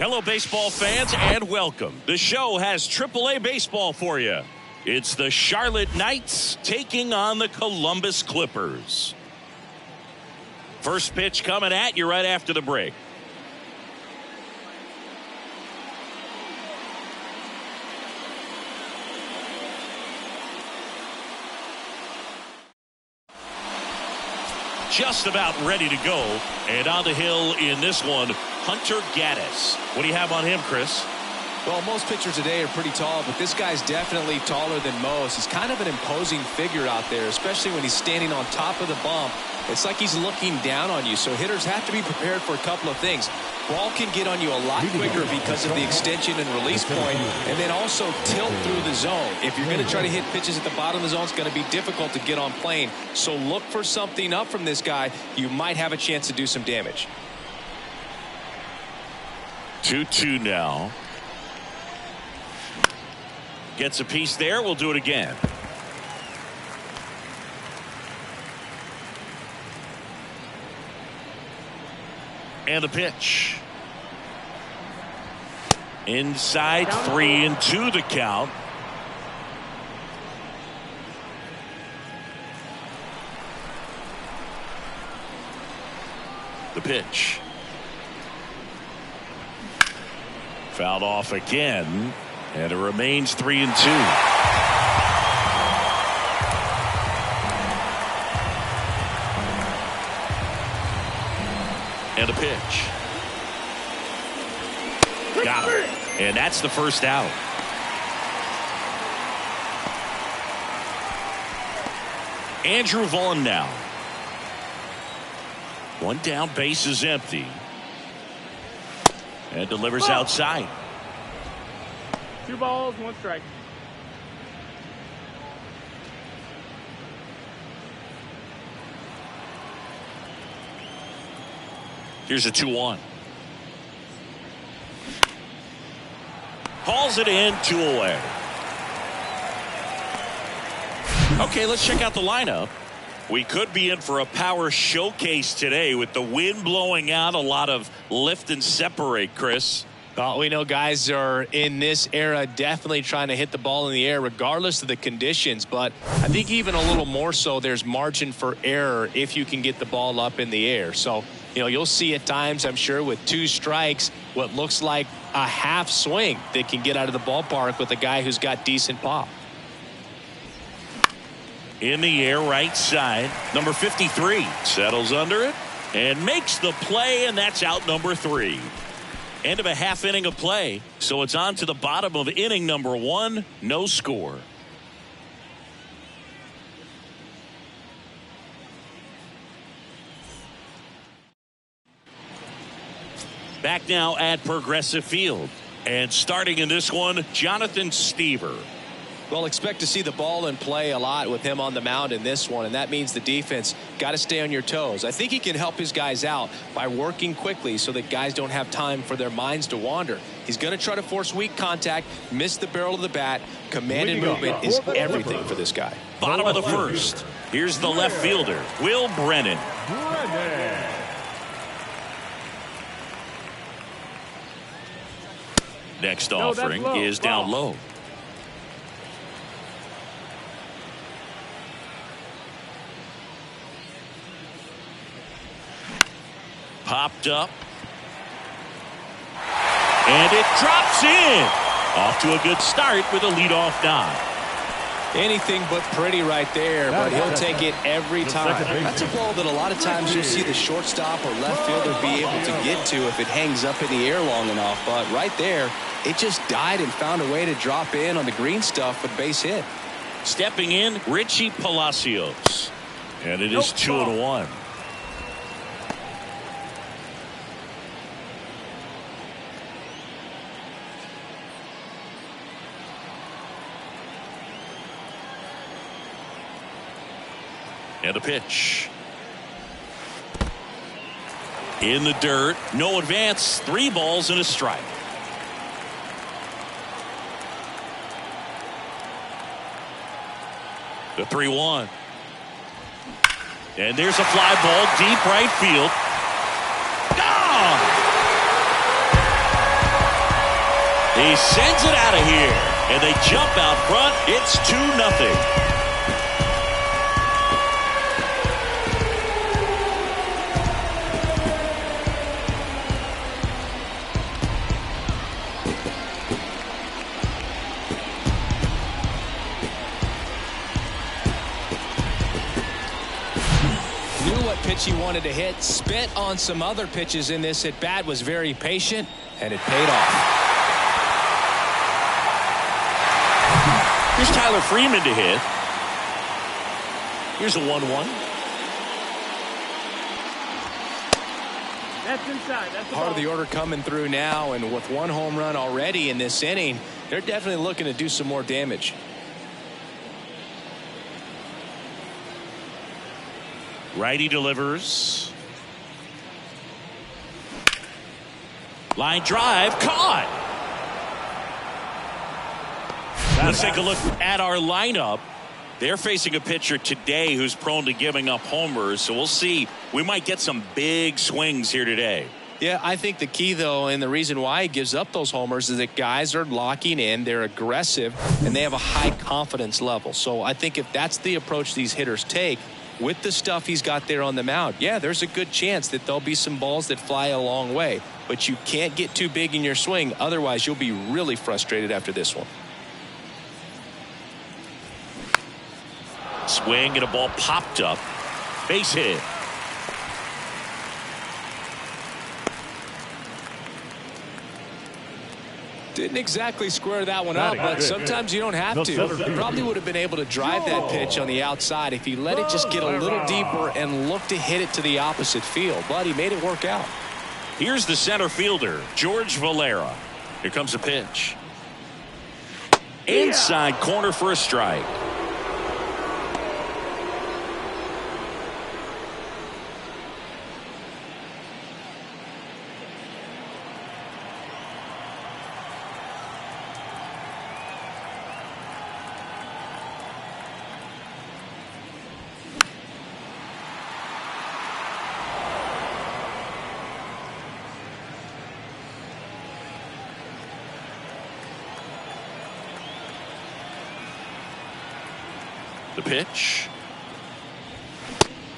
Hello, baseball fans, and welcome. The show has AAA baseball for you. It's the Charlotte Knights taking on the Columbus Clippers. First pitch coming at you right after the break. Just about ready to go. And on the hill in this one, Hunter Gaddis. What do you have on him, Chris? Well, most pitchers today are pretty tall, but this guy's definitely taller than most. He's kind of an imposing figure out there, especially when he's standing on top of the bump. It's like he's looking down on you, so hitters have to be prepared for a couple of things. Ball can get on you a lot quicker because of the extension and release point, and then also tilt through the zone. If you're going to try to hit pitches at the bottom of the zone, it's going to be difficult to get on plane. So look for something up from this guy. You might have a chance to do some damage. 2-2 now. Gets a piece there. We'll do it again. And the pitch. Inside, 3-2 the count. The pitch. Fouled off again. And it remains 3-2. And a pitch. Got him. And that's the first out. Andrew Vaughn now. One down, base is empty. And delivers outside. 2 balls, 1 strike. Here's a 2-1. Hauls it in, 2 away. Okay, let's check out the lineup. We could be in for a power showcase today with the wind blowing out, a lot of lift and separate, Chris. We know guys are in this era definitely trying to hit the ball in the air regardless of the conditions, but I think even a little more so there's margin for error if you can get the ball up in the air. So, you'll see at times, I'm sure, with 2 strikes, what looks like a half swing that can get out of the ballpark with a guy who's got decent pop. In the air, right side, number 53 settles under it and makes the play, and that's out number 3. End of a half inning of play, so it's on to the bottom of inning number 1. No score. Back now at Progressive Field. And starting in this one, Jonathan Stever. Well, expect to see the ball in play a lot with him on the mound in this one, and that means the defense got to stay on your toes. I think he can help his guys out by working quickly so that guys don't have time for their minds to wander. He's going to try to force weak contact, miss the barrel of the bat. Command and movement is everything for this guy. Bottom of the first. Here's the left fielder, Will Brennan. Next offering is down low. Popped up. And it drops in. Off to a good start with a leadoff nod. Anything but pretty right there, but he'll take it every time. That's a ball that a lot of times you'll see the shortstop or left fielder be able to get to if it hangs up in the air long enough. But right there, it just died and found a way to drop in on the green stuff with base hit. Stepping in, Richie Palacios. And it is 2-1. And a pitch. In the dirt. No advance. 3 balls and a strike. The 3-1. And there's a fly ball deep right field. Gone! He sends it out of here, and they jump out front. It's 2-0. Pitch he wanted to hit, spent on some other pitches in this at bat, was very patient, and it paid off. Here's Tyler Freeman to hit. Here's a 1-1. That's inside. That's the Part of ball. the order coming through now, and with one home run already in this inning, they're definitely looking to do some more damage. Righty delivers. Line drive, caught. Let's take a look at our lineup. They're facing a pitcher today who's prone to giving up homers, so we'll see. We might get some big swings here today. Yeah, I think the key, though, and the reason why he gives up those homers is that guys are locking in, they're aggressive, and they have a high confidence level. So I think if that's the approach these hitters take, with the stuff he's got there on the mound, yeah, there's a good chance that there'll be some balls that fly a long way. But you can't get too big in your swing, otherwise you'll be really frustrated after this one. Swing and a ball popped up. Base hit. Didn't exactly square that one up, but sometimes you don't have to. He probably would have been able to drive that pitch on the outside if he let it just get a little deeper and look to hit it to the opposite field, but he made it work out. Here's the center fielder, George Valera. Here comes a pitch. Inside corner for a strike. The pitch.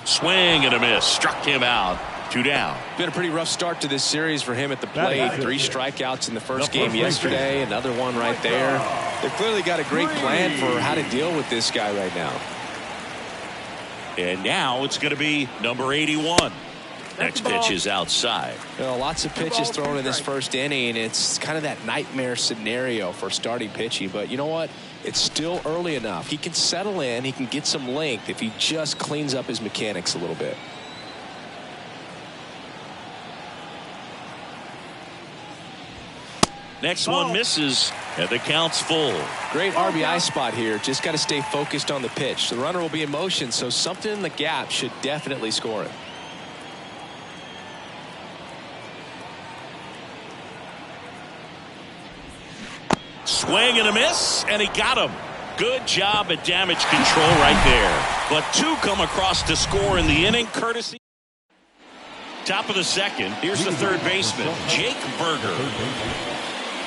Swing and a miss. Struck him out. 2 down. Been a pretty rough start to this series for him at the plate. 3 strikeouts in the first game yesterday. Another one right there. They've clearly got a great plan for how to deal with this guy right now. And now it's going to be number 81. Next pitch is outside. You know, lots of pitches thrown in this first inning. It's kind of that nightmare scenario for starting pitching. But you know what? It's still early enough. He can settle in. He can get some length if he just cleans up his mechanics a little bit. Next one misses, and the count's full. Great RBI spot here. Just got to stay focused on the pitch. The runner will be in motion, so something in the gap should definitely score it. Swing and a miss, and he got him. Good job at damage control right there. But 2 come across to score in the inning, courtesy. Top of the second, here's the third baseman, Jake Burger.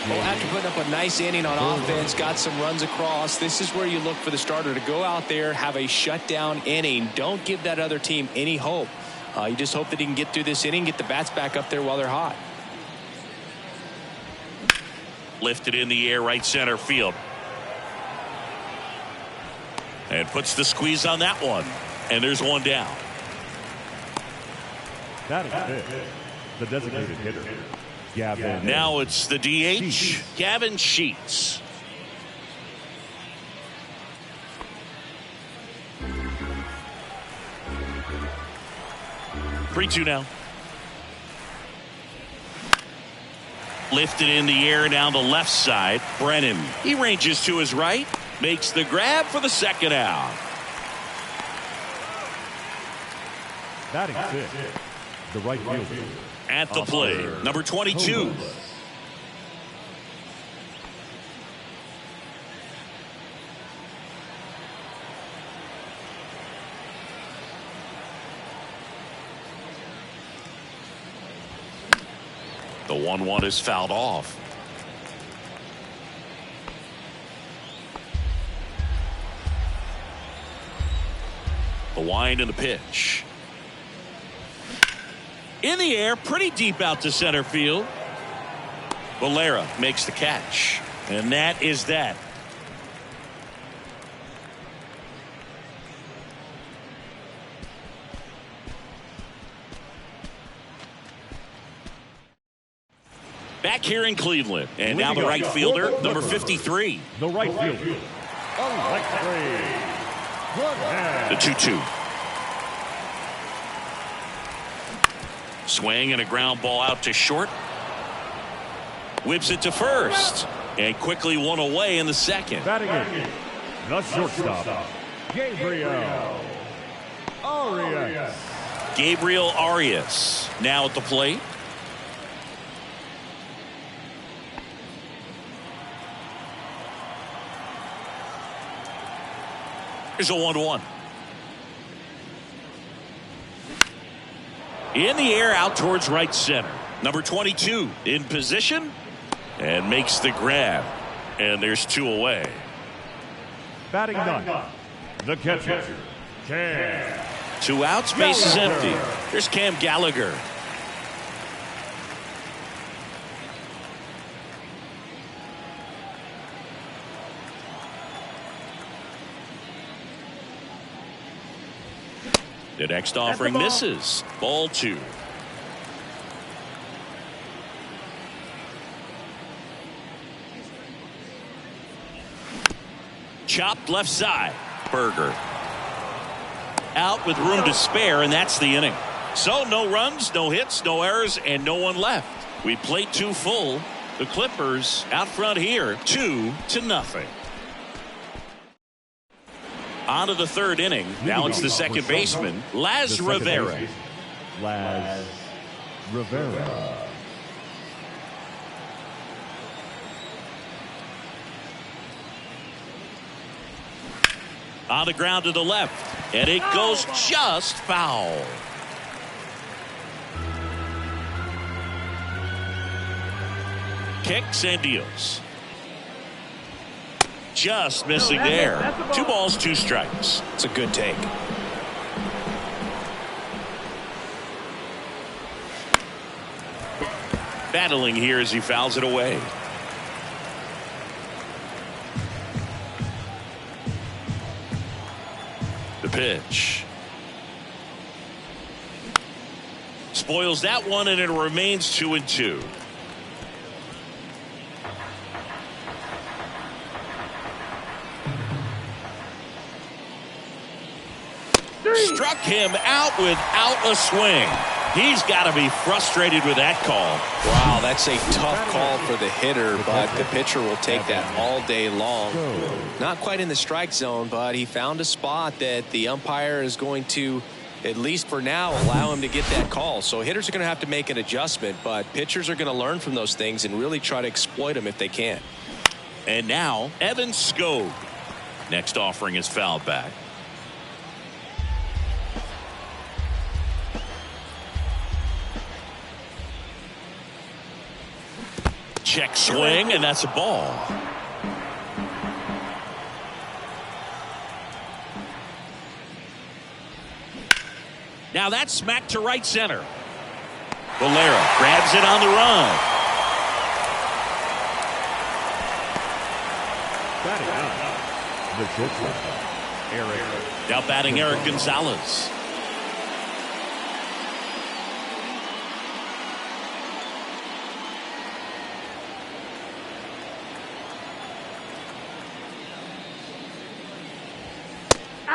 Well, after putting up a nice inning on offense, got some runs across, this is where you look for the starter to go out there, have a shutdown inning. Don't give that other team any hope. You just hope that he can get through this inning, get the bats back up there while they're hot. Lifted in the air, right center field. And puts the squeeze on that one. And there's 1 down. That is it. The designated hitter, Gavin. Now it's the DH, Gavin Sheets. Three-two now. Lifted in the air down the left side. Brennan. He ranges to his right. Makes the grab for the second out. Batting fifth, the right fielder. At the plate, number 22. The 1-1 is fouled off. wind in the pitch. In the air, pretty deep out to center field. Valera makes the catch. And that is that. Back here in Cleveland. And now the right fielder, number 53. The right fielder. The 2-2. Swing and a ground ball out to short. Whips it to first. And quickly one away in the second. Batting in, the shortstop, Gabriel Arias. Gabriel Arias now at the plate. Here's a 1-1. In the air out towards right center. Number 22 in position and makes the grab. And there's 2 away. Batting ninth, the catcher, Cam. 2 outs, base is empty. There's Cam Gallagher. The next offering misses. Ball 2. Chopped left side. Berger. Out with room to spare, and that's the inning. So no runs, no hits, no errors, and no one left. We played 2 full. The Clippers out front here, 2-0. On to the 3rd inning. Now it's the second baseman, Laz Rivera. Laz Rivera. On the ground to the left, and it goes just foul. Kicks and deals. Just missing there. 2 balls, 2 strikes. It's a good take. Battling here as he fouls it away. The pitch. Spoils that one, and it remains 2-2. Struck him out without a swing. He's got to be frustrated with that call. Wow, that's a tough call for the hitter, but the pitcher will take that all day long. Not quite in the strike zone, but he found a spot that the umpire is going to, at least for now, allow him to get that call. So hitters are going to have to make an adjustment, but pitchers are going to learn from those things and really try to exploit them if they can. And now Evan Skog. Next offering is fouled back. Check swing, and that's a ball. Now that's smacked to right center. Valera grabs it on the run. Batting up, the shortstop, Eric. Now batting Eric Gonzalez.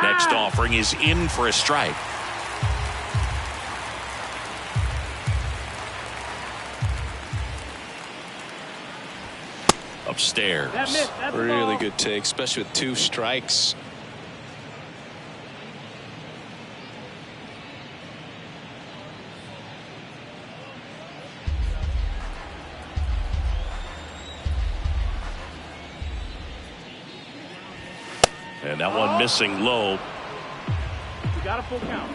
Next offering is in for a strike. Upstairs. Really good take, especially with 2 strikes. And that one missing low. You got a full count.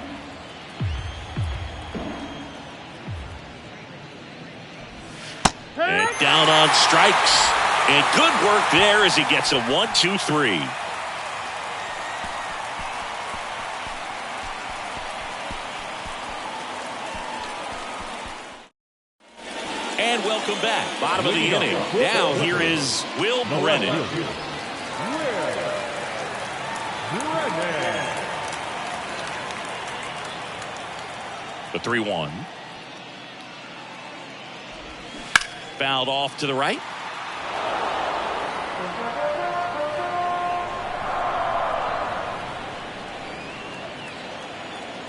And down on strikes. And good work there as he gets a 1-2-3. And welcome back. Bottom of the inning. Now here is Will Brennan. The 3-1. Fouled off to the right.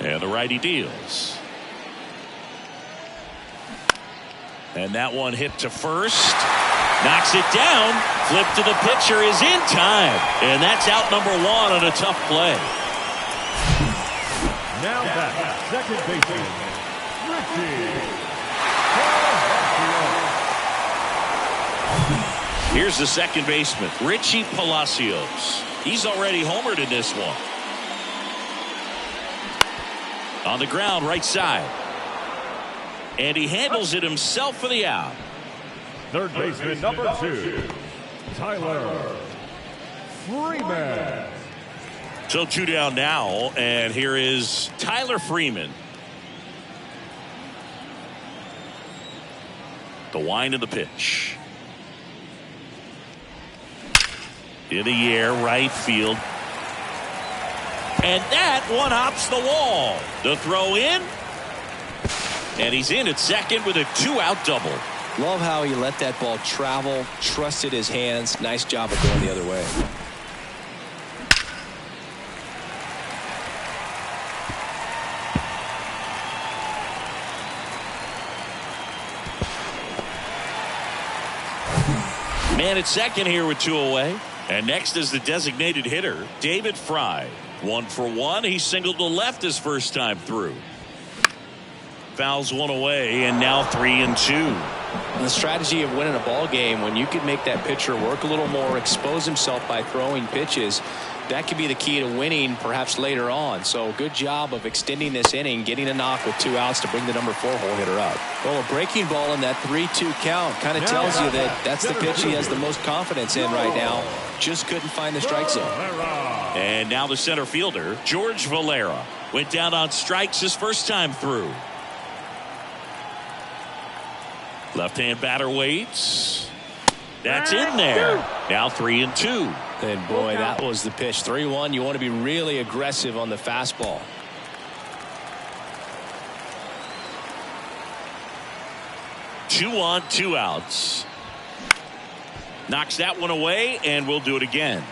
And the righty deals. And that one hit to first. Knocks it down. Flip to the pitcher is in time. And that's out number 1 on a tough play. Now back, second baseman, Richie. Here's the second baseman, Richie Palacios. He's already homered in this one. On the ground, right side. And he handles it himself for the out. Third baseman, number 2, Tyler Freeman. So 2 down now, and here is Tyler Freeman. The wind of the pitch. In the air, right field. And that one hops the wall. The throw in. And he's in at second with a 2-out double. Love how he let that ball travel, trusted his hands. Nice job of going the other way. Man at second here with 2 away. And next is the designated hitter, David Fry. 1 for 1. He singled to left his first time through. Fouls 1 away, and now 3-2. The strategy of winning a ball game, when you can make that pitcher work a little more, expose himself by throwing pitches, that could be the key to winning perhaps later on. So good job of extending this inning, getting a knock with 2 outs to bring the number 4 hole hitter up. Well, a breaking ball in that 3-2 count kind of tells you that that's the pitch he has the most confidence in right now. Just couldn't find the strike zone. And now the center fielder, George Valera, went down on strikes his first time through. Left-hand batter waits. That's in there. Now 3-2. And boy, that was the pitch. 3-1. You want to be really aggressive on the fastball. Two on, 2 outs. Knocks that one away, and we'll do it again.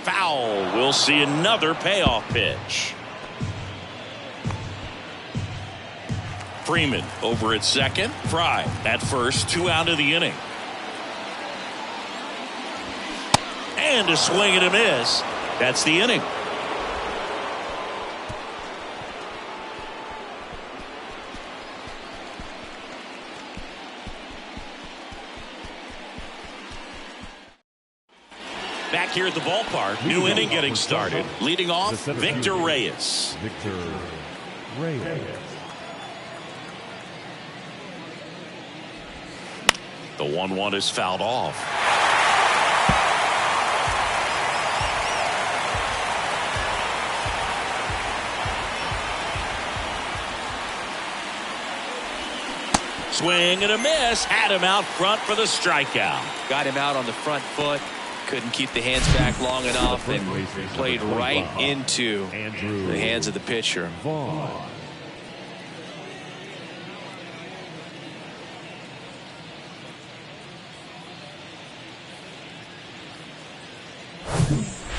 Foul. We'll see another payoff pitch. Freeman over at second. Fry at first. 2 out of the inning. And a swing and a miss. That's the inning. Back here at the ballpark, new inning getting started. Leading off, Victor Reyes. Victor Reyes. The 1-1 is fouled off. Swing and a miss. Had him out front for the strikeout. Got him out on the front foot. Couldn't keep the hands back long enough and played right into the hands of the pitcher.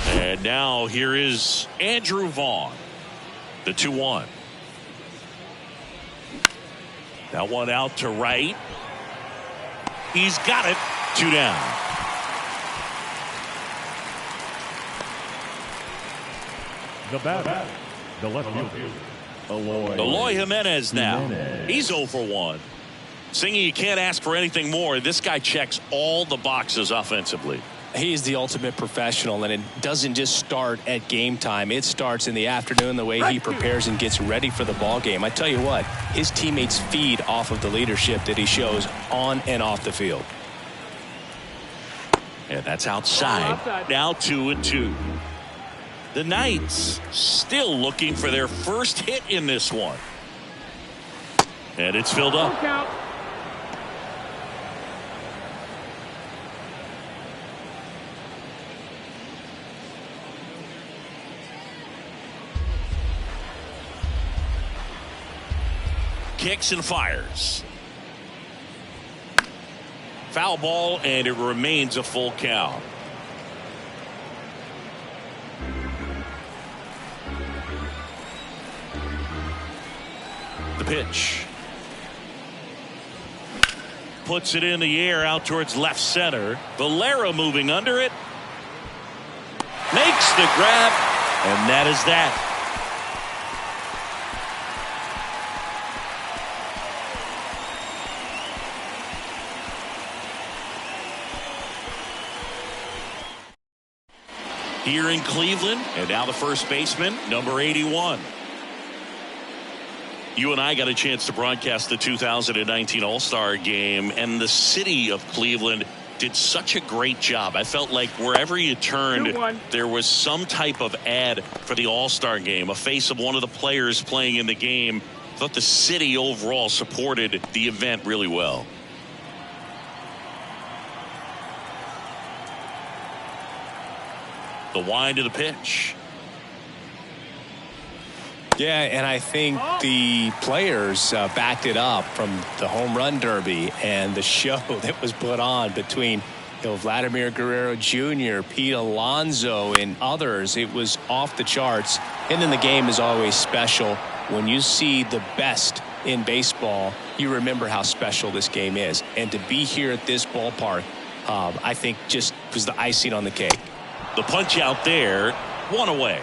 And now here is Andrew Vaughn. The 2-1. That one out to right. He's got it. 2 down. The batter, the left fielder, Eloy Jimenez now. He's 0 for 1. Singy, you can't ask for anything more. This guy checks all the boxes offensively. He's the ultimate professional, and it doesn't just start at game time. It starts in the afternoon, the way he prepares and gets ready for the ball game. I tell you what, his teammates feed off of the leadership that he shows on and off the field. And that's outside. Now 2-2. The Knights still looking for their first hit in this one. And it's filled up. Kicks and fires. Foul ball, and it remains a full count. The pitch. Puts it in the air out towards left center. Valera moving under it. Makes the grab, and that is that. Here in Cleveland, and now the first baseman, number 81. You and I got a chance to broadcast the 2019 All-Star Game, and the city of Cleveland did such a great job. I felt like wherever you turned, there was some type of ad for the All-Star Game, a face of one of the players playing in the game. I thought the city overall supported the event really well. The wind of the pitch. Yeah, and I think the players backed it up from the home run derby and the show that was put on between Vladimir Guerrero Jr., Pete Alonso, and others. It was off the charts. And then the game is always special. When you see the best in baseball, you remember how special this game is. And to be here at this ballpark, I think just was the icing on the cake. The punch out there, one away.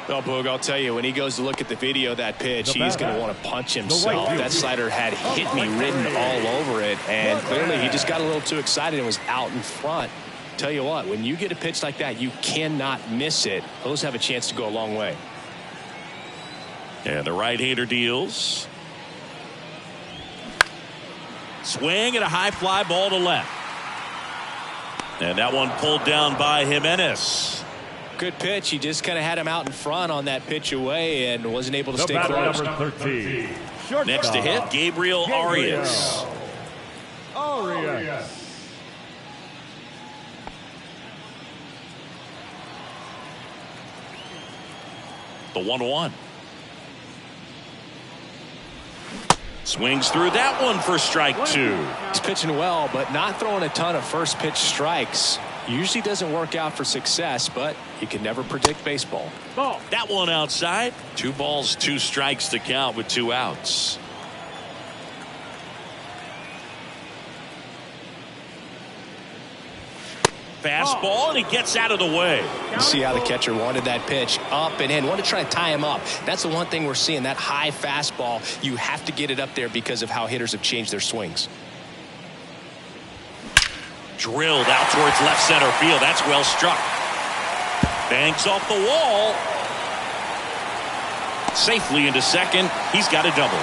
Well, Boog, I'll tell you, when he goes to look at the video of that pitch, he's going to want to punch himself. That slider had hit me written all over it, and clearly he just got a little too excited and was out in front. Tell you what, when you get a pitch like that, you cannot miss it. Those have a chance to go a long way. And the right-hander deals. Swing and a high fly ball to left. And that one pulled down by Jimenez. Good pitch. He just kind of had him out in front on that pitch away and wasn't able to stay close. Next to hit, Gabriel Arias. The 1-1. Swings through that one for strike two. He's pitching well, but not throwing a ton of first pitch strikes. Usually doesn't work out for success, but you can never predict baseball. Ball. That one outside. 2 balls, 2 strikes to count with 2 outs. Fastball, and he gets out of the way. You see how the catcher wanted that pitch up and in. Wanted to try to tie him up. That's the one thing we're seeing, that high fastball. You have to get it up there because of how hitters have changed their swings. Drilled out towards left center field. That's well struck. Banks off the wall. Safely into second. He's got a double.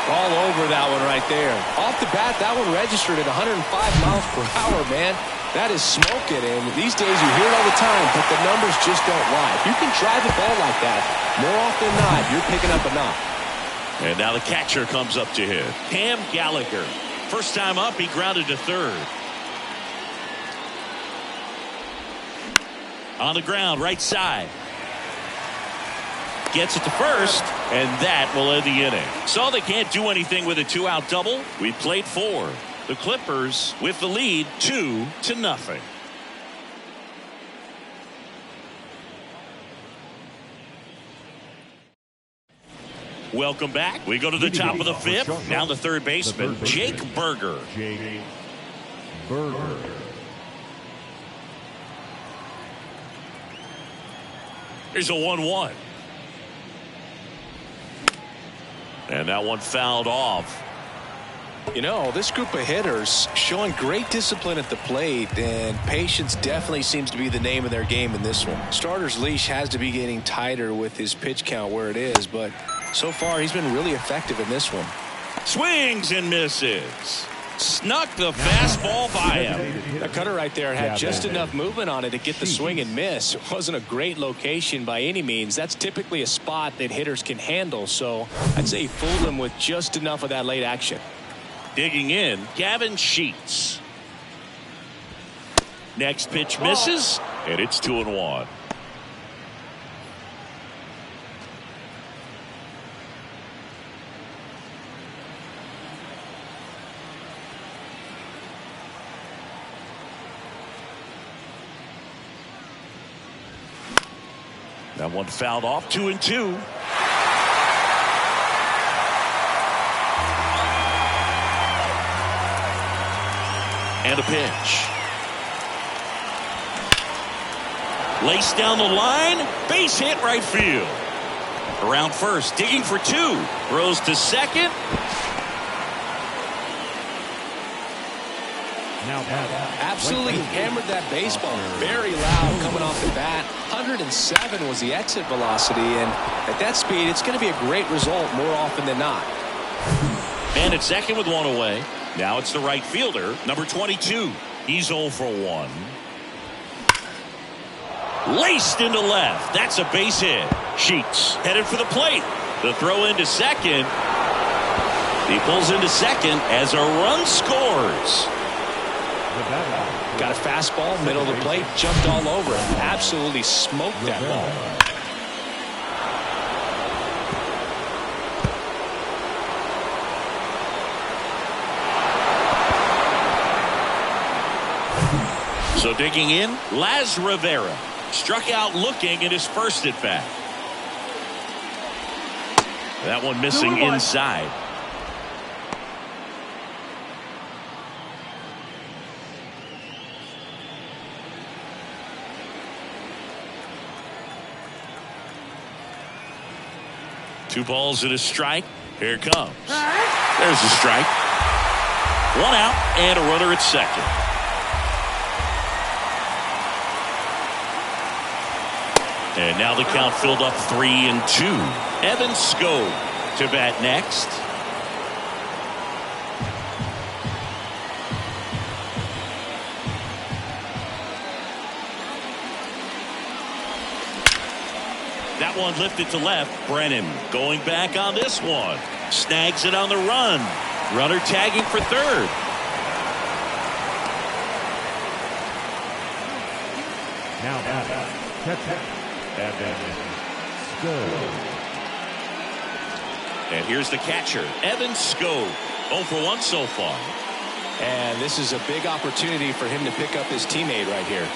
All over that one right there. Off the bat, that one registered at 105 miles per hour, man. That is smoking, and these days you hear it all the time, but the numbers just don't lie. If you can drive the ball like that, more often than not, you're picking up a knock. And now the catcher comes up to hit. Cam Gallagher. First time up, he grounded to third. On the ground, right side. Gets it to first, and that will end the inning. So they can't do anything with a 2-out double. We played 4. The Clippers with the lead 2-0. Welcome back. We go to the top of the 5th. Now the third baseman, Jake Burger. Jake Burger. Here's a 1-1. And that one fouled off. You know, this group of hitters showing great discipline at the plate, and patience definitely seems to be the name of their game in this one. Starter's leash has to be getting tighter with his pitch count where it is, but so far he's been really effective in this one. Swings and misses. Snuck the fastball by him. The cutter right there had just enough movement on it to get the swing and miss. It wasn't a great location by any means. That's typically a spot that hitters can handle. So I'd say he fooled him with just enough of that late action. Digging in, Gavin Sheets. Next pitch misses, and it's 2-1. That one fouled off, 2-2. And a pitch. Laced down the line, base hit right field. Around first, digging for two. Throws to second. Absolutely hammered that baseball. Very loud coming off the bat. 107 was the exit velocity, and at that speed, it's going to be a great result more often than not. And at second with one away. Now it's the right fielder, number 22. He's 0 for 1. Laced into left. That's a base hit. Sheets headed for the plate. The throw into second. He pulls into second as a run scores. Got a fastball, middle of the plate, jumped all over it. Absolutely smoked that ball. So digging in, Laz Rivera. Struck out looking at his first at bat. That one missing inside. Two balls and a strike. Here it comes. There's the strike. One out and a runner at second. And now the count filled up 3-2. Evan Skog to bat next. That one lifted to left. Brennan going back on this one. Snags it on the run. Runner tagging for third. Now catcher. And here's the catcher, Evan Skog. 0 for 1 so far. And this is a big opportunity for him to pick up his teammate right here.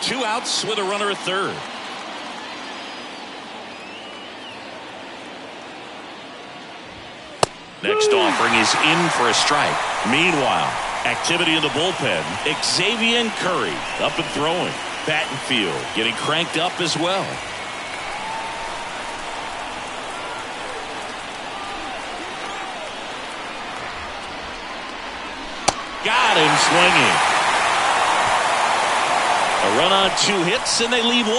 2 outs with a runner at third. Next offering is in for a strike. Meanwhile, activity in the bullpen. Xavier Curry up and throwing. Battenfield getting cranked up as well. Got him swinging. A run on 2 hits and they leave 1.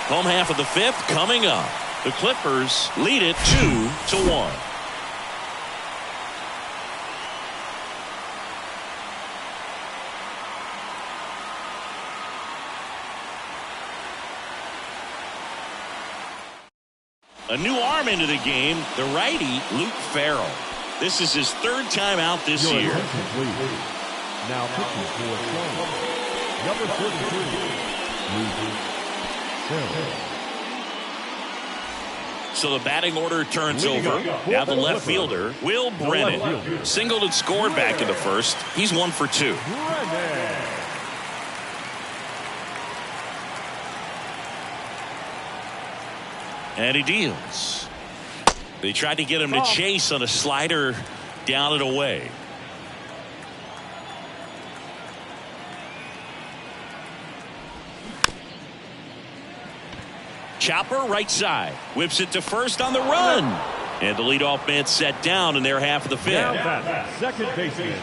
Home half of the 5th coming up. The Clippers lead it 2-1. A new arm into the game, the righty, Luke Farrell. This is his 3rd time out this year. Now pitching for number 42, Luke Farrell. So the batting order turns over. Now the left fielder, Will Brennan. Singled and scored back in the first. He's 1 for 2. And he deals. They tried to get him to chase on a slider down and away. Chopper right side. Whips it to first on the run. And the leadoff man set down in their half of the 5th. Second baseman,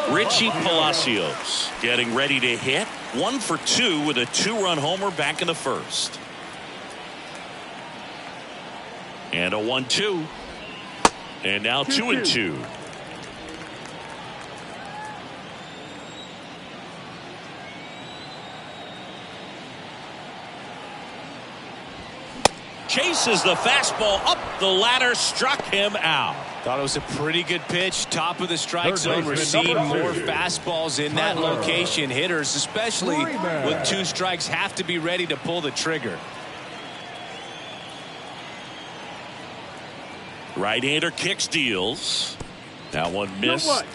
Richie Palacios getting ready to hit. 1 for 2 with a 2-run homer back in the first. And a 1-2. And now 2-2. Chases the fastball up the ladder, struck him out. Thought it was a pretty good pitch. Top of the strike zone. We're seeing more fastballs in that location. Hitters, especially with 2 strikes, have to be ready to pull the trigger. Right-hander kick steals. That one missed.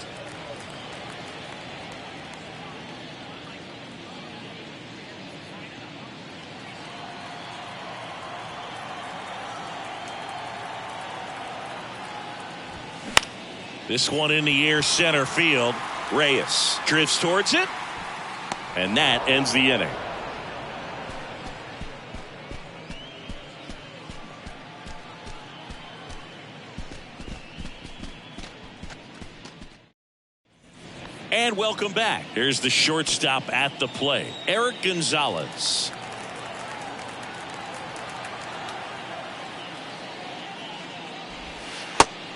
This one in the air, center field. Reyes drifts towards it, and that ends the inning. And welcome back. Here's the shortstop at the plate, Eric Gonzalez.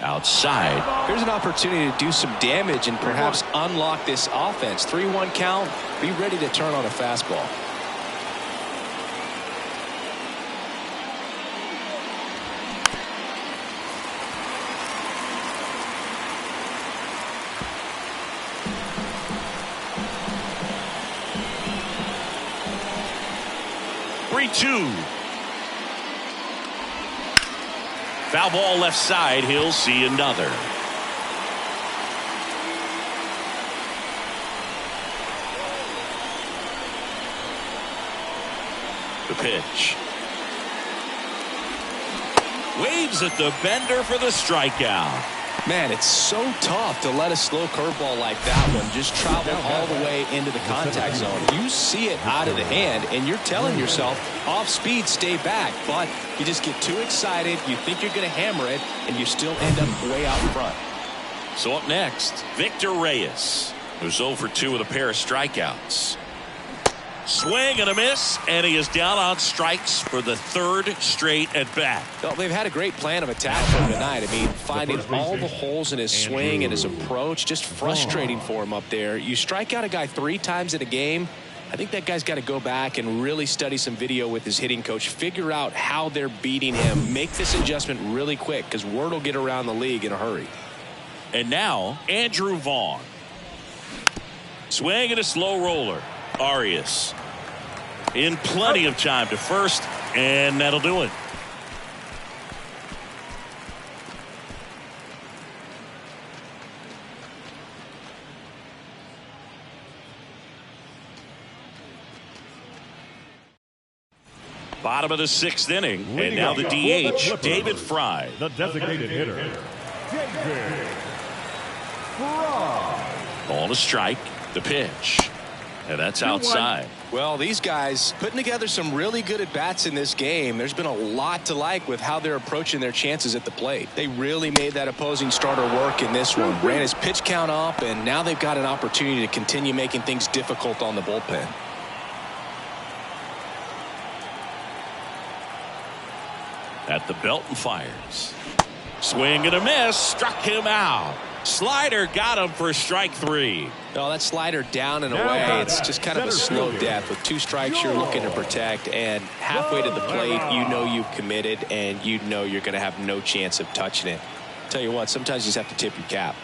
Outside. Here's an opportunity to do some damage and perhaps unlock this offense. 3-1 count. Be ready to turn on a fastball. Foul ball left side. He'll see another. The pitch. Waves at the bender for the strikeout. Man, it's so tough to let a slow curveball like that one just travel all the way into the contact zone. You see it out of the hand, and you're telling yourself, off speed, stay back. But you just get too excited, you think you're going to hammer it, and you still end up way out in front. So up next, Victor Reyes, who's 0 for 2 with a pair of strikeouts. Swing and a miss, and he is down on strikes for the 3rd straight at bat. Well, they've had a great plan of attack for him tonight. I mean, finding all the holes in his swing and his approach, just frustrating for him up there. You strike out a guy 3 times in a game, I think that guy's got to go back and really study some video with his hitting coach, figure out how they're beating him, make this adjustment really quick, because word will get around the league in a hurry. And now, Andrew Vaughn. Swing and a slow roller. Arias in plenty of time to first, and that'll do it. Bottom of the 6th inning, and now the DH, David Fry. The designated hitter, David Fry. Ball to strike, the pitch. And that's outside. Well, these guys putting together some really good at-bats in this game. There's been a lot to like with how they're approaching their chances at the plate. They really made that opposing starter work in this one. Ran his pitch count up, and now they've got an opportunity to continue making things difficult on the bullpen. At the belt and fires. Swing and a miss. Struck him out. Slider got him for strike 3. Oh, that slider down and away. It's just kind of a slow death. With 2 strikes, you're looking to protect, and halfway to the plate, you know you've committed, and you know you're going to have no chance of touching it. Tell you what, sometimes you just have to tip your cap.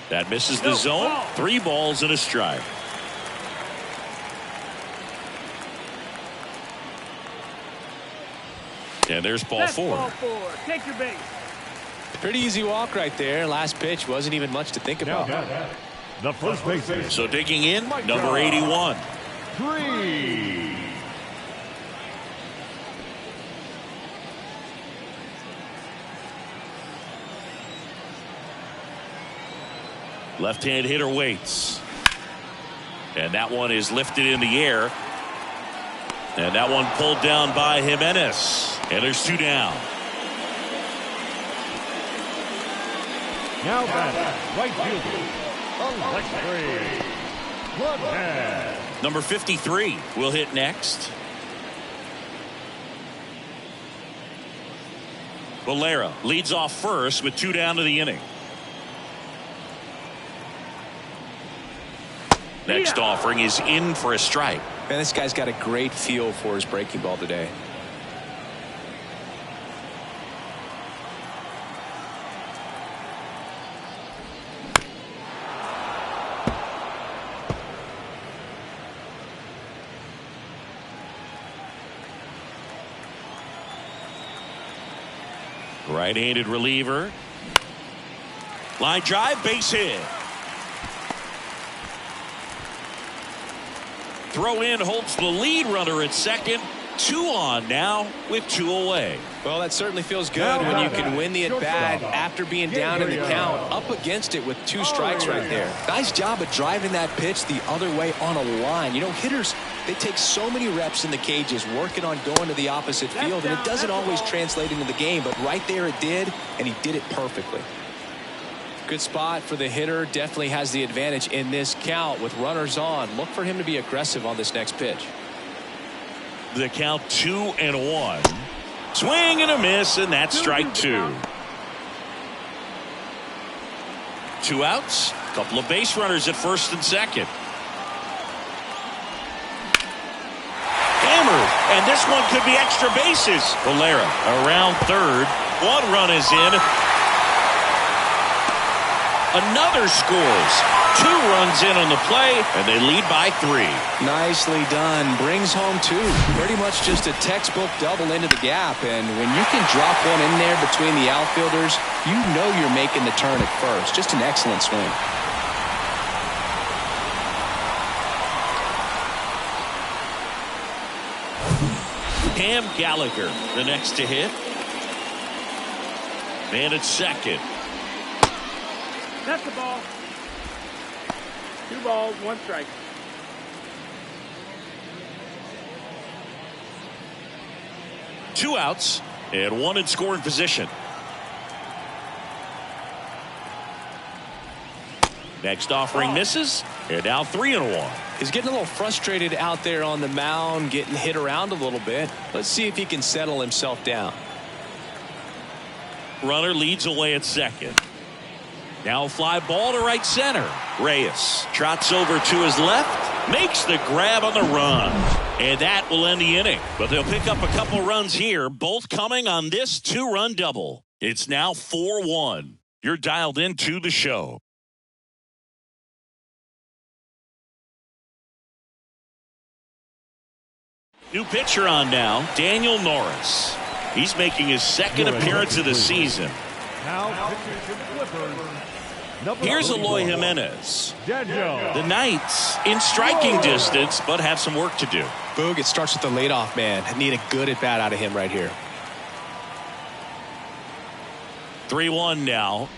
That misses the zone. 3 balls and a strike. And there's ball 4. Take your base. Pretty easy walk right there. Last pitch wasn't even much to think about. The first baseman. So digging in, number 81. 3. Left-hand hitter waits. And that one is lifted in the air. And that one pulled down by Jimenez. And there's 2 down. Now back, right fielder, Alexei Clubhead. Number 53 will hit next. Valera leads off first with 2 down to the inning. Next offering is in for a strike. Man, this guy's got a great feel for his breaking ball today. Right-handed reliever. Line drive, base hit. Throw in holds the lead runner at second. 2 on now with 2 away. Well, that certainly feels good when you can win the at-bat after being down in the count, up against it with 2 strikes right there. Nice job of driving that pitch the other way on a line. You know, hitters, they take so many reps in the cages working on going to the opposite field, and it doesn't always translate into the game, but right there it did, and he did it perfectly. Good spot for the hitter. Definitely has the advantage in this count with runners on. Look for him to be aggressive on this next pitch. The count 2-1. Swing and a miss, and that's strike 2. 2 outs. A couple of base runners at first and second. Hammered, and this one could be extra bases. Valera around third. 1 run is in. Another scores. 2 runs in on the play, and they lead by 3. Nicely done. Brings home 2. Pretty much just a textbook double into the gap. And when you can drop one in there between the outfielders, you know you're making the turn at first. Just an excellent swing. Cam Gallagher, the next to hit. Man at second. That's the ball. 2 balls, 1 strike. Two outs and 1 in scoring position. Next offering misses, and now 3-1. He's getting a little frustrated out there on the mound, getting hit around a little bit. Let's see if he can settle himself down. Runner leads away at second. Now fly ball to right center. Reyes trots over to his left, makes the grab on the run, and that will end the inning. But they'll pick up a couple runs here, both coming on this 2-run double. It's now 4-1. You're dialed into the show. New pitcher on now, Daniel Norris. He's making his second appearance of the season. Now pitching to the Clippers. Here's Eloy Jimenez. The Knights in striking distance, but have some work to do. Boog, it starts with the leadoff man. Need a good at bat out of him right here. 3-1 now.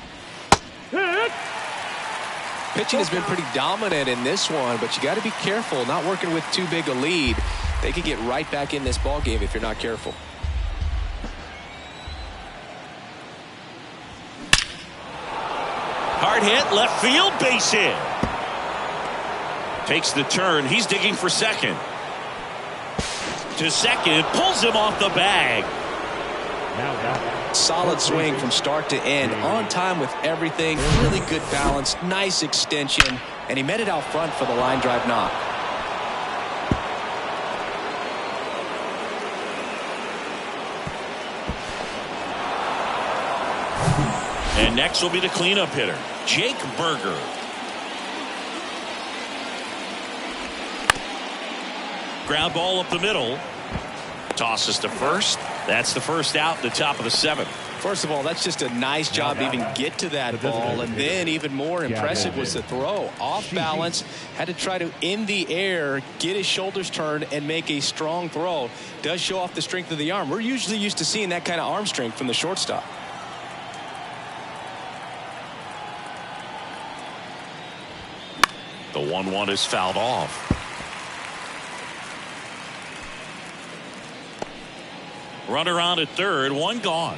Pitching has been pretty dominant in this one, but you got to be careful. Not working with too big a lead. They could get right back in this ball game if you're not careful. Hard hit, left field, base hit. Takes the turn. He's digging for second. To second, pulls him off the bag. Solid swing from start to end. On time with everything. Really good balance. Nice extension. And he met it out front for the line drive knock. And next will be the cleanup hitter, Jake Burger. Ground ball up the middle. Tosses to first. That's the first out in the top of the 7th. First of all, that's just a nice job to even get to that ball. And then even more impressive was the throw. Off balance. Had to try to, in the air, get his shoulders turned and make a strong throw. Does show off the strength of the arm. We're usually used to seeing that kind of arm strength from the shortstop. The 1-1 is fouled off. Runner on at third, 1 gone.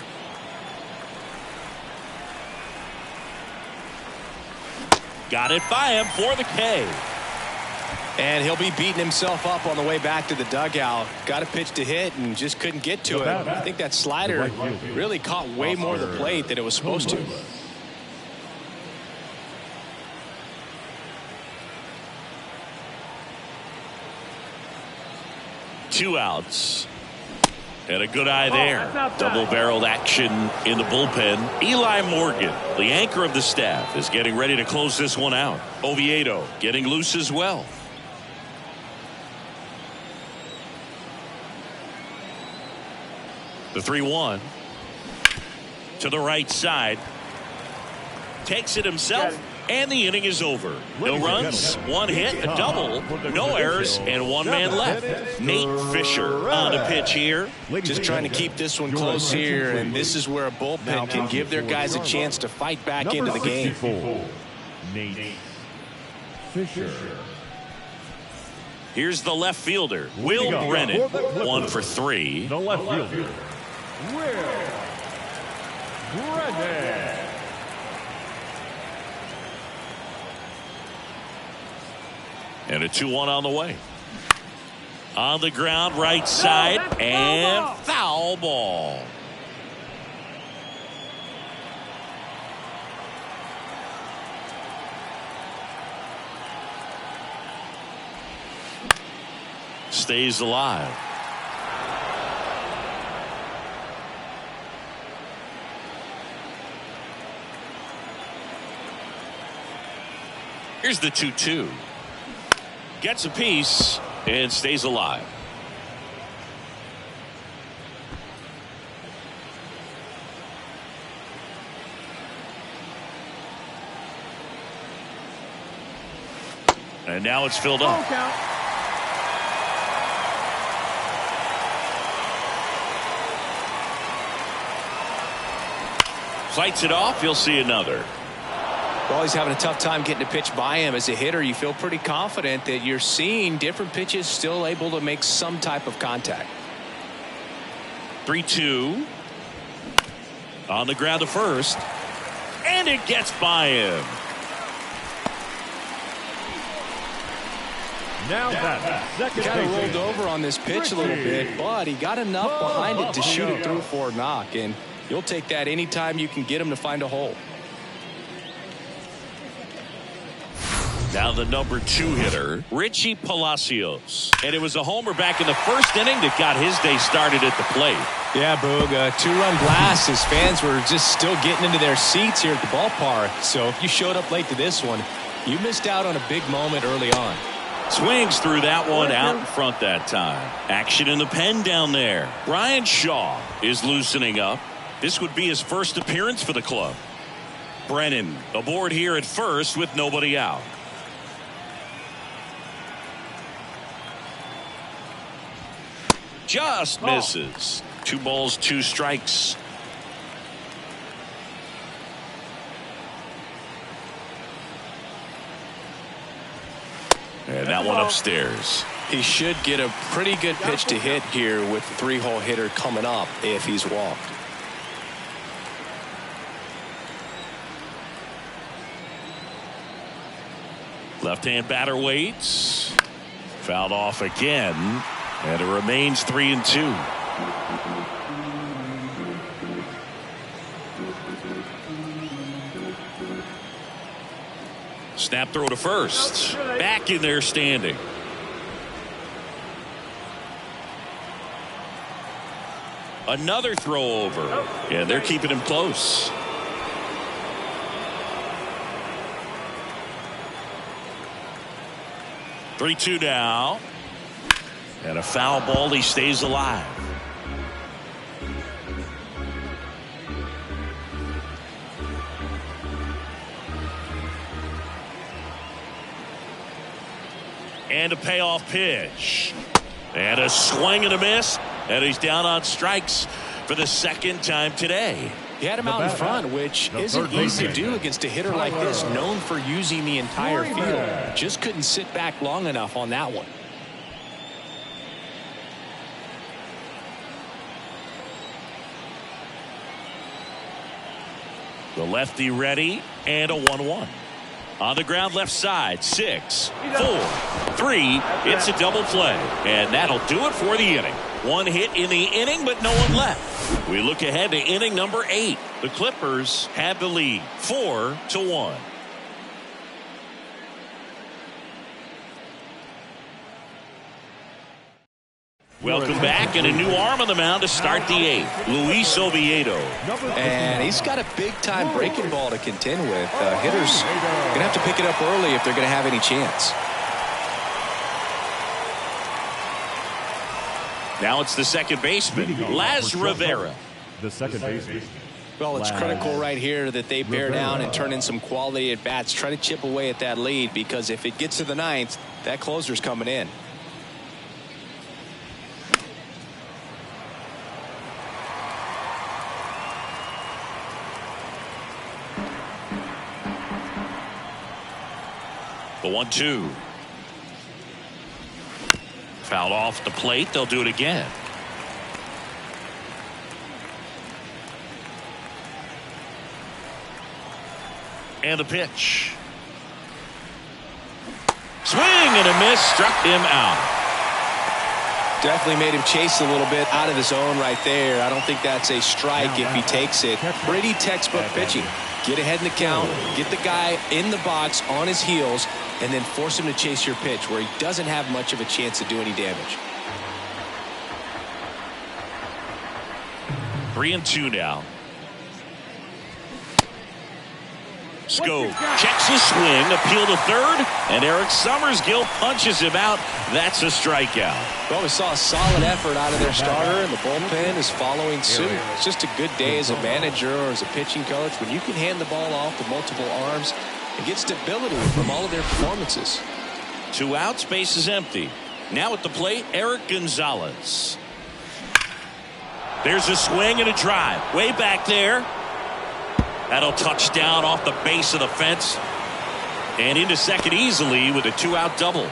Got it by him for the K. And he'll be beating himself up on the way back to the dugout. Got a pitch to hit and just couldn't get to it. I think that slider really caught way more of the plate than it was supposed to. Two outs. And a good eye there. Double-barreled action in the bullpen. Eli Morgan, the anchor of the staff, is getting ready to close this one out. Oviedo getting loose as well. The 3-1 to the right side. Takes it himself, and the inning is over. No runs, one hit, a double, no errors, and one man left. Nate Fisher on the pitch here. Just trying to keep this one close here, and this is where a bullpen can give their guys a chance to fight back into the game. Nate Fisher. Here's the left fielder, Will Brennan, 1 for 3. The left fielder, Will Brennan. And a 2-1 on the way. On the ground, right side, and foul ball. Stays alive. Here's the 2-2. Gets a piece and stays alive. And now it's filled up. Fights it off. You'll see another. Well, he's having a tough time getting a pitch by him. As a hitter, you feel pretty confident that you're seeing different pitches still able to make some type of contact. 3-2. On the ground to first. And it gets by him. Now that second Kind of base rolled over on this pitch a little bit, but he got enough behind it to shoot it through for a knock. And you'll take that anytime you can get him to find a hole. Now the number 2 hitter, Richie Palacios. And it was a homer back in the first inning that got his day started at the plate. Yeah, Boog, a 2-run blast. His fans were just still getting into their seats here at the ballpark. So if you showed up late to this one, you missed out on a big moment early on. Swings through that one out in front that time. Action in the pen down there. Brian Shaw is loosening up. This would be his first appearance for the club. Brennan aboard here at first with nobody out. Just misses. 2 balls, 2 strikes. And that one upstairs. He should get a pretty good pitch to hit here with the 3-hole hitter coming up if he's walked. Left-hand batter waits. Fouled off again. And it remains 3-2. Snap throw to first. Back in there standing. Another throw over. And they're keeping him close. Three-two now. And a foul ball. He stays alive. And a payoff pitch. And a swing and a miss. And he's down on strikes for the second time today. He had him out in front, which isn't easy to do against a hitter like this, known for using the entire field. Just couldn't sit back long enough on that one. The lefty ready, and a 1-1. On the ground left side, 6, 4, 3. It's a double play. And that'll do it for the inning. One hit in the inning, but no one left. We look ahead to inning number 8. The Clippers have the lead, 4-1. Welcome back, and a new arm on the mound to start the 8th, Luis Oviedo. And he's got a big-time breaking ball to contend with. Hitters going to have to pick it up early if they're going to have any chance. Now it's the second baseman, Las Rivera. The second baseman. Well, it's critical right here that they bear down and turn in some quality at bats. Try to chip away at that lead, because if it gets to the 9th, that closer's coming in. The 1-2. Fouled off the plate. They'll do it again. And the pitch. Swing and a miss. Struck him out. Definitely made him chase a little bit out of his zone right there. I don't think that's a strike if he takes it. Pretty textbook pitching. Get ahead in the count, get the guy in the box on his heels, and then force him to chase your pitch where he doesn't have much of a chance to do any damage. 3-2 now. Schoop checks his swing, appeal to third, and Eric Summersgill punches him out. That's a strikeout. Well, we saw a solid effort out of their starter, and the bullpen is following suit. It's just a good day as a manager or as a pitching coach when you can hand the ball off to multiple arms and get stability from all of their performances. 2 outs, base is empty. Now at the plate, Eric Gonzalez. There's a swing and a drive. Way back there. That'll touch down off the base of the fence and into second easily with a 2-out double.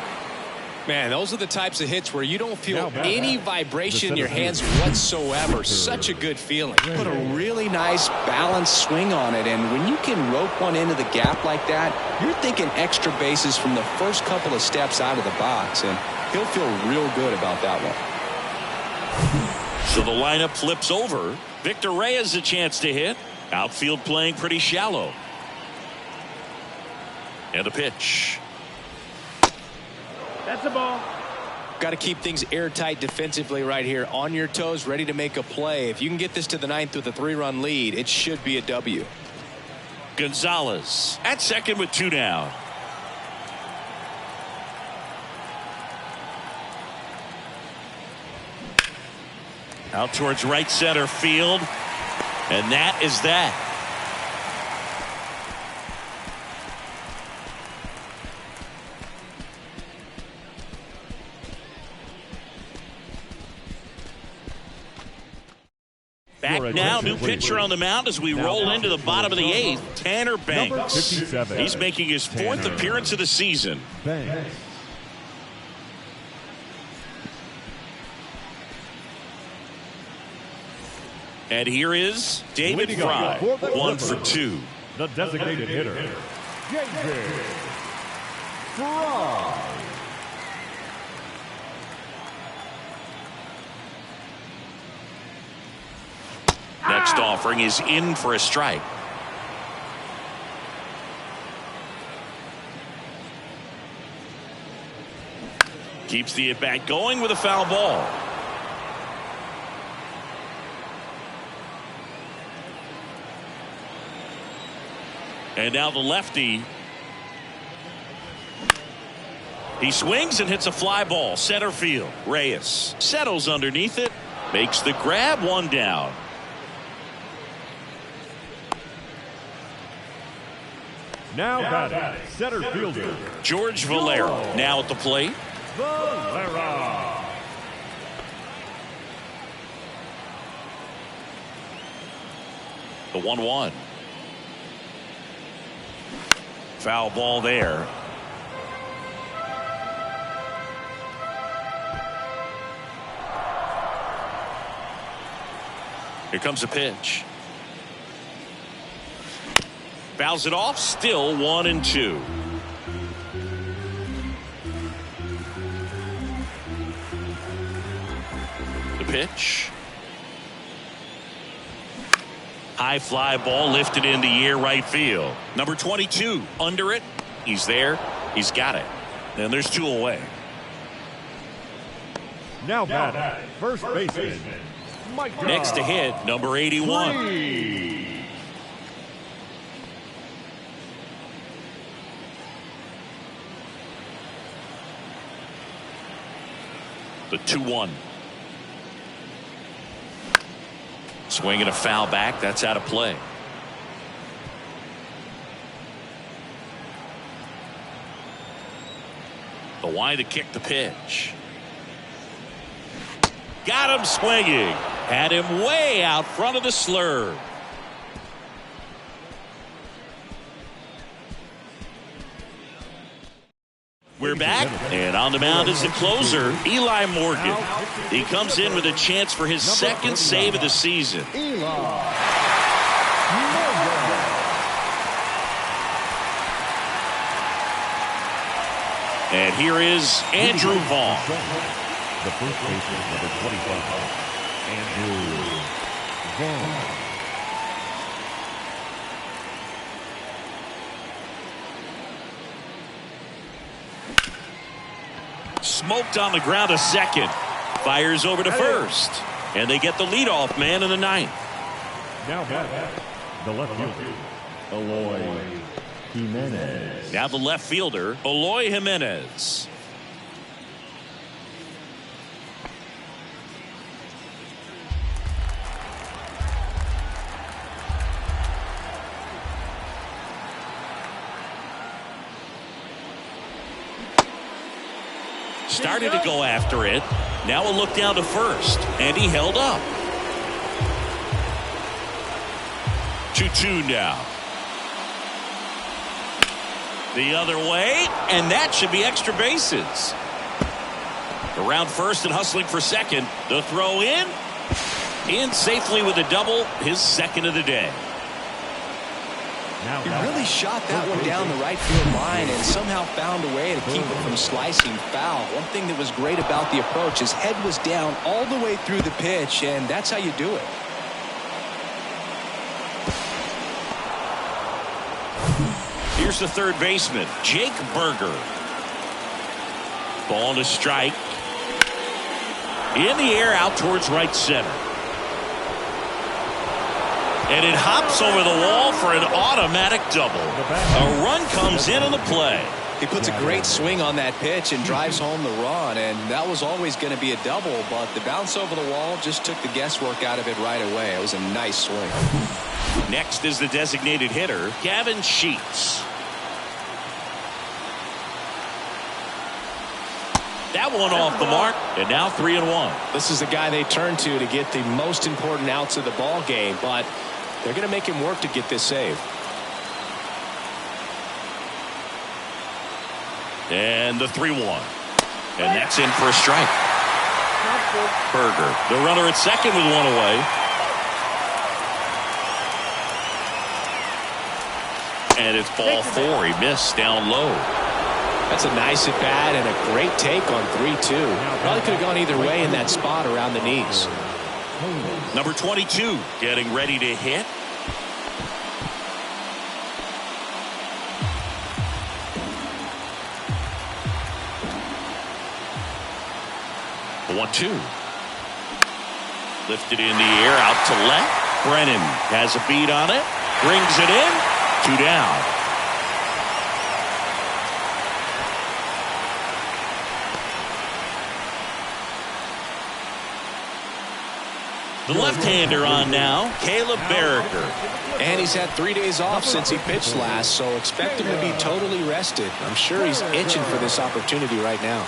Man, those are the types of hits where you don't feel any vibration in your hands whatsoever. Such a good feeling. Put a really nice balanced swing on it, and when you can rope one into the gap like that, you're thinking extra bases from the first couple of steps out of the box, and he'll feel real good about that one. So the lineup flips over. Victor Reyes a chance to hit. Outfield playing pretty shallow. And a pitch. That's a ball. Got to keep things airtight defensively right here. On your toes, ready to make a play. If you can get this to the 9th with a 3-run lead, it should be a W. Gonzalez at second with 2 down. Out towards right center field. And that is that. Back now, new pitcher on the mound as we roll into the bottom of the 8th, Tanner Banks. He's making his 4th appearance of the season. And here is David Fry, 1 for 2. The designated hitter, David Fry. Next offering is in for a strike. Keeps the at-bat going with a foul ball. And now the lefty. He swings and hits a fly ball. Center field. Reyes settles underneath it. Makes the grab. 1 down. Now batting, center fielder, George Valera now at the plate. Valera. The 1-1. Foul ball there. Here comes a pitch. Fouls it off, still 1-2. The pitch. High fly ball lifted in the air right field. Number 22 under it. He's there. He's got it. And there's 2 away. Now batting, first baseman, Mike Trout. Next to hit, number 81. 3. The 2-1. Swing and a foul back. That's out of play. The wide to kick the pitch. Got him swinging. Had him way out front of the slurve. We're back, and on the mound is the closer, Eli Morgan. He comes in with a chance for his second save of the season. And here is Andrew Vaughn. The first baseman, number 25, Andrew Vaughn. Smoked on the ground to second. Fires over to first. And they get the leadoff man in the 9th. Now batting, the left fielder, Eloy Jimenez. Now the left fielder, Eloy Jimenez. Started to go after it. Now a look down to first, and he held up. 2-2 now. The other way, and that should be extra bases. Around first and hustling for second. The throw in safely with a double, his second of the day. He really shot that one down the right field line and somehow found a way to keep it from slicing foul. One thing that was great about the approach, his head was down all the way through the pitch, and that's how you do it. Here's the third baseman, Jake Burger. Ball to strike. In the air out towards right center. And it hops over the wall for an automatic double. A run comes in on the play. He puts a great swing on that pitch and drives home the run, and that was always going to be a double, but the bounce over the wall just took the guesswork out of it right away. It was a nice swing. Next is the designated hitter, Gavin Sheets. That one off the mark, and now 3-1. This is the guy they turn to get the most important outs of the ball game, but they're going to make him work to get this save. And the 3-1. And that's in for a strike. Burger, the runner at second with one away. And it's ball 4. He missed down low. That's a nice at bat and a great take on 3-2. Probably could have gone either way in that spot around the knees. Number 22 getting ready to hit. The 1-2. Lifted in the air out to left. Brennan has a beat on it. Brings it in. 2 down. The left-hander on now, Caleb Barriger. And he's had 3 days off since he pitched last, so expect him to be totally rested. I'm sure he's itching for this opportunity right now.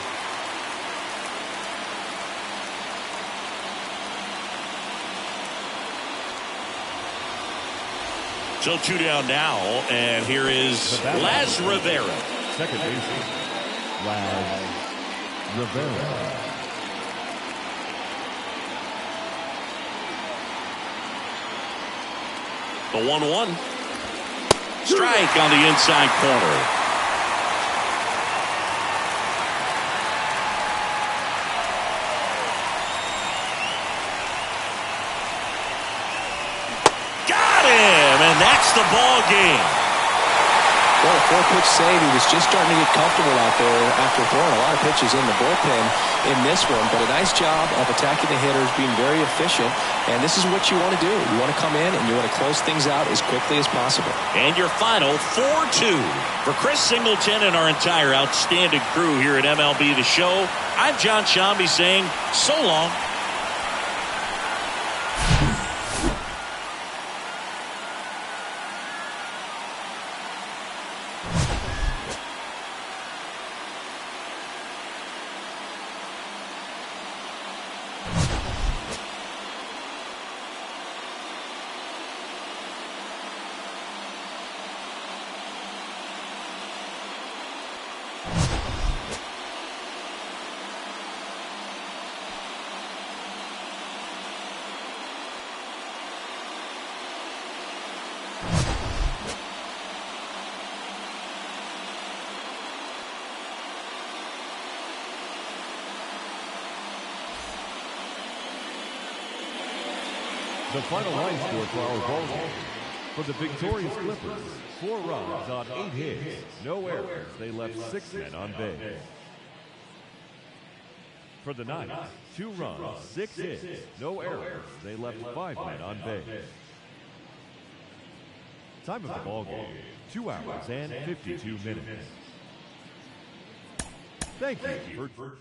So 2 down now, and here is Laz Rivera. Second baseman, Laz Rivera. The 1-1. Strike on the inside corner. Got him, and that's the ball game. Well, a 4-pitch save. He was just starting to get comfortable out there after throwing a lot of pitches in the bullpen in this one. But a nice job of attacking the hitters, being very efficient. And this is what you want to do. You want to come in and you want to close things out as quickly as possible. And your final 4-2. For Chris Singleton and our entire outstanding crew here at MLB The Show, I'm John Shambi saying so long. The final line score for our ball game. For the victorious Clippers, 4 runs on 8 hits, no errors. They left 6 men on base. For the Knights, 2 runs, 6 hits, no errors. They left 5 men on base. Time of the ball game, 2 hours and 52 minutes. Thank you for